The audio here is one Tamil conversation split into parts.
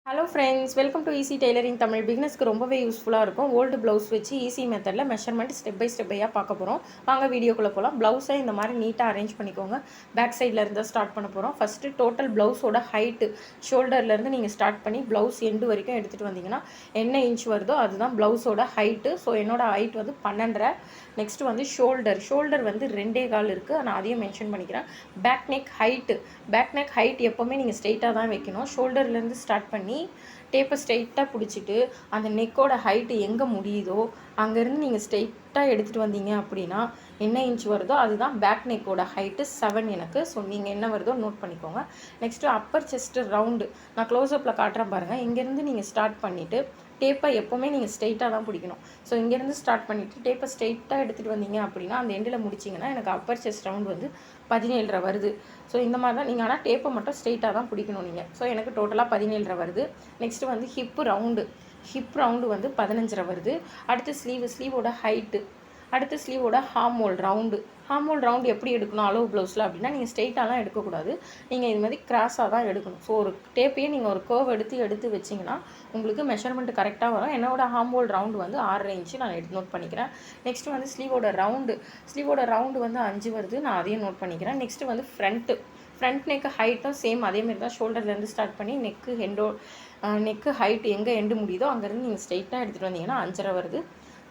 Hello friends, welcome to easy tailoring Tamil. பிகினஸ்க்கு ரொம்பவே யூஸ்ஃபுல்லாக இருக்கும். ஓல்டு ப்ளவுஸ் வச்சு ஈஸி மெத்தடில் மெஷர்மெண்ட் ஸ்டெப் பை ஸ்டெப்பையாக பார்க்க போகிறோம். வாங்க வீடியோக்குள்ளே போகலாம். ப்ளவுஸை இந்த மாதிரி நீட்டாக அரேஞ்ச் பண்ணிக்கோங்க. பேக் சைடில் இருந்தால் ஸ்டார்ட் பண்ண போகிறோம். ஃபஸ்ட்டு டோட்டல் ப்ளவுஸோட ஹைட்டு ஷோல்டர்லேருந்து நீங்கள் ஸ்டார்ட் பண்ணி ப்ளவுஸ் எண்டு வரைக்கும் எடுத்துகிட்டு வந்தீங்கன்னா என்ன இன்ச் வருதோ அதுதான் ப்ளவுஸோட ஹைட்டு. ஸோ என்னோடய ஹைட் வந்து 12.5. நெக்ஸ்ட்டு வந்து ஷோல்டர் வந்து 2.25 இருக்குது. நான் அதையும் மென்ஷன் பண்ணிக்கிறேன். பேக் நெக் ஹைட் எப்போவுமே நீங்கள் ஸ்ட்ரெயிட்டாக தான் வைக்கணும். ஷோல்டர்லேருந்து ஸ்டார்ட் பண்ணி டேப்பை ஸ்ட்ரெயிட்டாக பிடிச்சிட்டு அந்த நெக்கோட ஹைட்டு எங்கே முடியுதோ அங்கேருந்து நீங்கள் ஸ்ட்ரெயிட்டாக எடுத்துகிட்டு வந்தீங்க அப்படின்னா என்ன இன்ச் வருதோ அதுதான் பேக் நெக்கோட ஹைட்டு 7 எனக்கு. ஸோ நீங்கள் என்ன வருதோ நோட் பண்ணிக்கோங்க. நெக்ஸ்ட்டு அப்பர் செஸ்ட்டு ரவுண்டு நான் க்ளோஸ்அப்பில் காட்டுறேன் பாருங்கள். இங்கேருந்து நீங்கள் ஸ்டார்ட் பண்ணிவிட்டு டேப்பை எப்போவுமே நீங்கள் ஸ்ட்ரெயிட்டாக தான் பிடிக்கணும். ஸோ இங்கேருந்து ஸ்டார்ட் பண்ணிவிட்டு டேப்பை ஸ்ட்ரெயிட்டாக எடுத்துகிட்டு வந்தீங்க அப்படின்னா அந்த எண்டில் முடிச்சிங்கன்னா எனக்கு அப்பர் செஸ்ட் ரவுண்ட் வந்து 17.5 வருது. ஸோ இந்த மாதிரி தான் நீங்கள் ஆனால் டேப்பை மட்டும் ஸ்ட்ரெயிட்டாக தான் பிடிக்கணும் நீங்கள். ஸோ எனக்கு டோட்டலாக 17.5 வருது. நெக்ஸ்ட்டு வந்து ஹிப் ரவுண்டு வந்து 15.5 வருது. அடுத்து ஸ்லீவோட ஹைட்டு, அடுத்து ஸ்லீவோட ஹார்மோல் ரவுண்டு எப்படி எடுக்கணும் அளவு ப்ளவுஸில் அப்படின்னா நீங்கள் ஸ்ட்ரெயிட்டாலாம் எடுக்கக்கூடாது. நீங்கள் இது மாதிரி கிராஸாக தான் எடுக்கணும். ஸோ ஒரு டேப்பையே நீங்கள் ஒரு கர்வ் எடுத்து வச்சிங்கன்னா உங்களுக்கு மெஷர்மெண்ட் கரெக்டாக வரும். என்னோடய ஹார்மோல் ரவுண்டு வந்து 6.5 இன்ச்சு நான் நோட் பண்ணிக்கிறேன். நெக்ஸ்ட்டு வந்து ஸ்லீவோட ரவுண்டு வந்து 5 வருது. நான் அதையும் நோட் பண்ணிக்கிறேன். நெக்ஸ்ட்டு வந்து ஃப்ரண்ட் நெக்கு ஹைட்டும் சேம் அதேமாரி தான். ஷோல்டர்லேருந்து ஸ்டார்ட் பண்ணி நெக்கு ஹைட் எங்கே எண்டு முடியுதோ அங்கேருந்து நீங்கள் ஸ்ட்ரெயிட்டாக எடுத்துகிட்டு வந்தீங்கன்னா 5.5 வருது.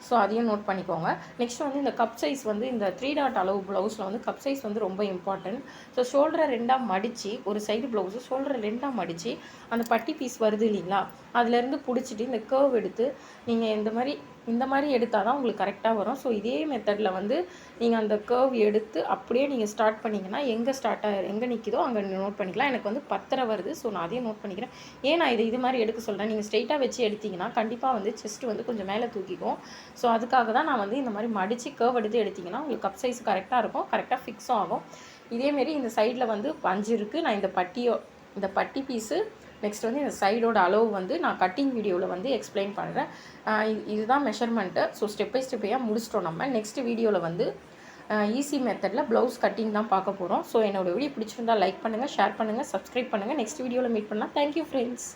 ஸோ அதையும் நோட் பண்ணிக்கோங்க. நெக்ஸ்ட் வந்து இந்த கப் சைஸ் வந்து இந்த 3 டாட் அளவு ப்ளவுஸில் வந்து கப் சைஸ் வந்து ரொம்ப இம்பார்ட்டன்ட். ஸோ ஷோல்டரை 2ஆக மடித்து ஒரு சைடு ப்ளவுஸு ஷோல்டரை 2ஆக மடித்து அந்த பட்டி பீஸ் வருது இல்லைங்களா, அதுலேருந்து பிடிச்சிட்டு இந்த கர்வ் எடுத்து நீங்கள் இந்த மாதிரி எடுத்தால் தான் உங்களுக்கு கரெக்டாக வரும். ஸோ இதே மெத்தடில் வந்து நீங்கள் அந்த கர்வ் எடுத்து அப்படியே நீங்கள் ஸ்டார்ட் பண்ணிங்கன்னா எங்கே நிற்கிதோ அங்கே நோட் பண்ணிக்கலாம். எனக்கு வந்து 10.5 வருது. ஸோ நான் அதையும் நோட் பண்ணிக்கிறேன். ஏன் நான் இது மாதிரி எடுக்க சொல்கிறேன், நீங்கள் ஸ்ட்ரெயிட்டாக வச்சு எடுத்திங்கன்னா கண்டிப்பாக வந்து செஸ்ட்டு வந்து கொஞ்சம் மேலே தூக்கிக்கும். ஸோ அதுக்காக தான் நான் வந்து இந்த மாதிரி மடித்து கர்வ் எடுத்திங்கன்னா உங்களுக்கு கப் சைஸ் கரெக்டாக இருக்கும், கரெக்டாக ஃபிக்ஸும் ஆகும். இதேமாரி இந்த சைடில் வந்து 5 இருக்குது. நான் இந்த பட்டி பீஸு நெக்ஸ்ட் வந்து இந்த சைடோட அளவு வந்து நான் கட்டிங் வீடியோவில் வந்து எக்ஸ்பிளைன் பண்ணுறேன். இதுதான் மெஷர்மெண்ட்டு. ஸோ ஸ்டெப் பை ஸ்டெப்பையாக முடிச்சிட்டோம் நம்ம. நெக்ஸ்ட் வீடியோவில் வந்து ஈஸி மெத்தடில் ப்ளவுஸ் கட்டிங் தான் பார்க்க போகிறோம். ஸோ என்னோடய வீடியோ பிடிச்சிருந்தால் லைக் பண்ணுங்கள், ஷேர் பண்ணுங்கள், சப்ஸ்கிரைப் பண்ணுங்கள். நெக்ஸ்ட் வீடியோவில் மீட் பண்ணலாம். Thank you friends.